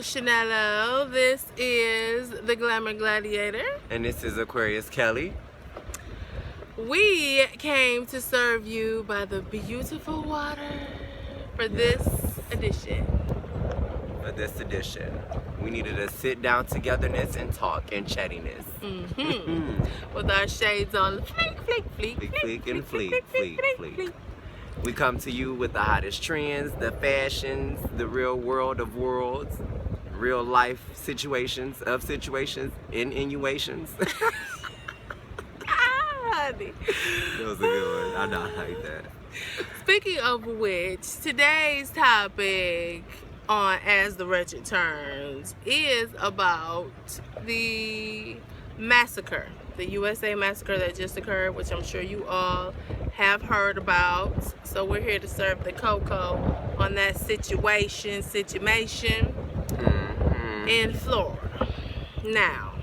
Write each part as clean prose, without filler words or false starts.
Chanello. This is the Glamour Gladiator. And this is Aquarius Kelly. We came to serve you by the beautiful water for this edition. For this edition, we needed a sit down togetherness and talk and chattiness. With our shades on. Fleek, fleek, fleek, Fleek, fleek, and fleek, fleek, fleek. We come to you with the hottest trends, the fashions, the real world of worlds, real life situations of situations, innuations. That was a good one. I know, I like that. Speaking of which, today's topic on As the Wretched Turns is about the massacre, the USA massacre that just occurred, which I'm sure you all have heard about. So we're here to serve the cocoa on that situation in Florida. Now,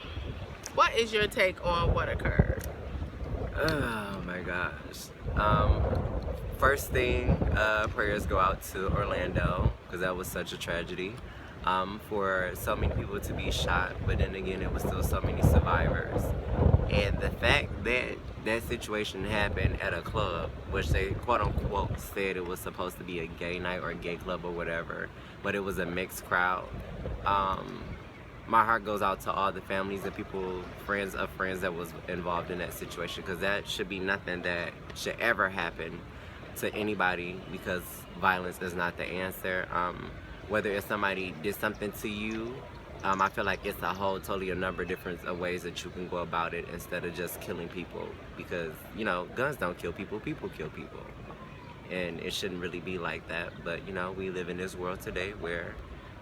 what is your take on what occurred? Oh my gosh. First thing, prayers go out to Orlando, because that was such a tragedy. For so many people to be shot, but then again, it was still so many survivors. And the fact that that situation happened at a club, which they quote unquote said it was supposed to be a gay night or a gay club or whatever, but it was a mixed crowd. My heart goes out to all the families and people, friends of friends that was involved in that situation, because that should be nothing that should ever happen to anybody, because violence is not the answer. Whether it's somebody did something to you, I feel like it's a totally a number of different ways that you can go about it instead of just killing people, because, you know, guns don't kill people, people kill people. And it shouldn't really be like that, but, you know, we live in this world today where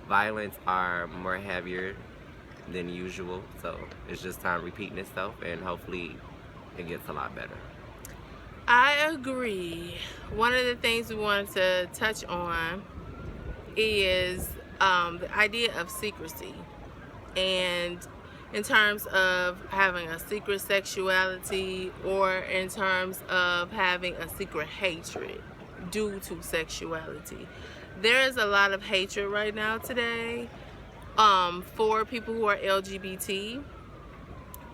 violence are more heavier than usual, so it's just time repeating itself, and hopefully it gets a lot better. I agree. One of the things we wanted to touch on is the idea of secrecy, and in terms of having a secret sexuality, or in terms of having a secret hatred due to sexuality. There is a lot of hatred right now today for people who are LGBT,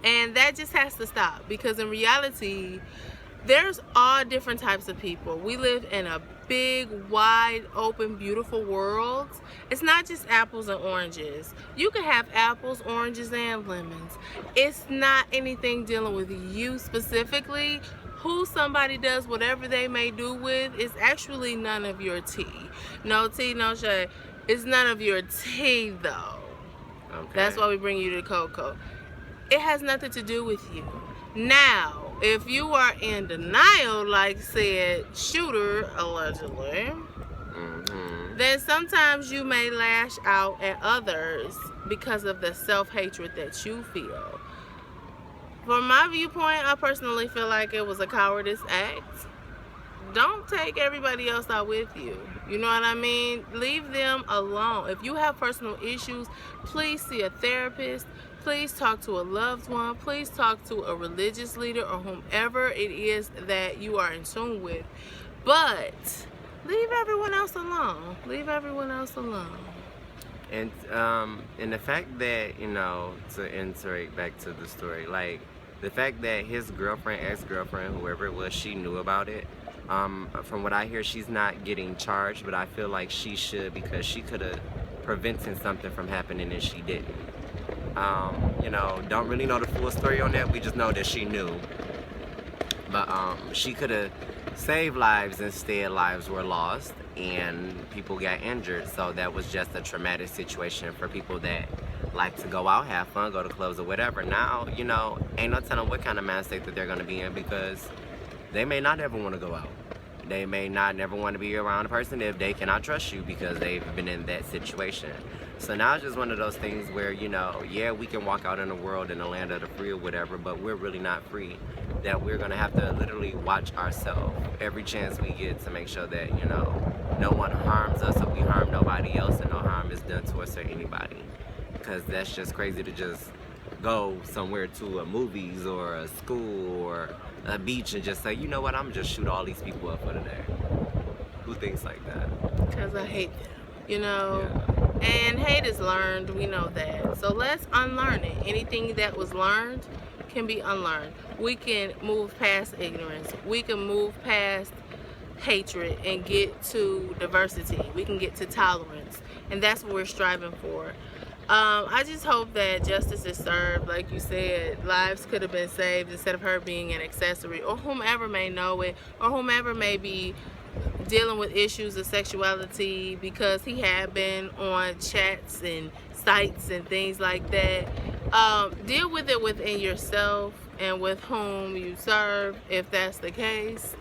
and that just has to stop, because in reality there's all different types of people. We live in a big, wide open, beautiful world. It's not just apples and oranges. You can have apples, oranges, and lemons. It's not anything dealing with you specifically. Who somebody does whatever they may do with is actually none of your tea. No tea, no shade. It's none of your tea, though. Okay. That's why we bring you the cocoa. It has nothing to do with you. Now, if you are in denial, like said shooter allegedly, then sometimes you may lash out at others because of the self-hatred that you feel. From my viewpoint, I personally feel like it was a cowardice act. Don't take everybody else out with you. You know what I mean? Leave them alone. If you have personal issues, please see a therapist. Please talk to a loved one. Please talk to a religious leader or whomever it is that you are in tune with. But leave everyone else alone. Leave everyone else alone. And the fact that, you know, to iterate back to the story, like the fact that his girlfriend, ex-girlfriend, whoever it was, she knew about it. From what I hear, she's not getting charged, but I feel like she should, because she could have prevented something from happening and she didn't. You know, don't really know the full story on that. We just know that she knew. But she could have saved lives, instead lives were lost and people got injured. So that was just a traumatic situation for people that like to go out, have fun, go to clubs or whatever. Now, you know, ain't no telling what kind of mind state that they're going to be in, because they may not ever want to go out. They may not never want to be around a person if they cannot trust you, because they've been in that situation. So now it's just one of those things where, you know, yeah, we can walk out in the world in the land of the free or whatever, but we're really not free. That we're going to have to literally watch ourselves every chance we get to make sure that, you know, no one harms us or we harm nobody else, and no harm is done to us or anybody. Because that's just crazy to just go somewhere to a movies or a school or a beach and just say, you know what, I'm just shoot all these people up for the day. Who thinks like that? Because I hate them. You know, And hate is learned, we know that. So let's unlearn it. Anything that was learned can be unlearned. We can move past ignorance. We can move past hatred and get to diversity. We can get to tolerance. And that's what we're striving for. I just hope that justice is served. Like you said, lives could have been saved instead of her being an accessory, or whomever may know it, or whomever may be dealing with issues of sexuality, because he had been on chats and sites and things like that. Deal with it within yourself and with whom you serve, if that's the case.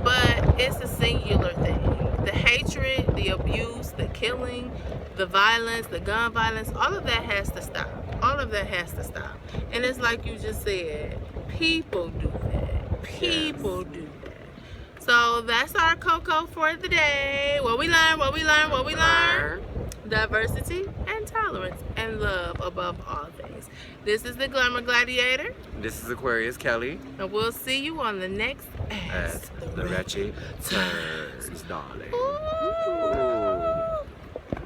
But it's a singular thing. The hatred, the abuse, the killing, the violence, the gun violence, all of that has to stop. All of that has to stop. And it's like you just said, people do that. People do that. So that's our cocoa for the day. What we learn, what we learn, what we learn. Diversity and tolerance and love above all things. This is the Glamour Gladiator. This is Aquarius Kelly. And we'll see you on the next The Wretched turns, darling. Ooh.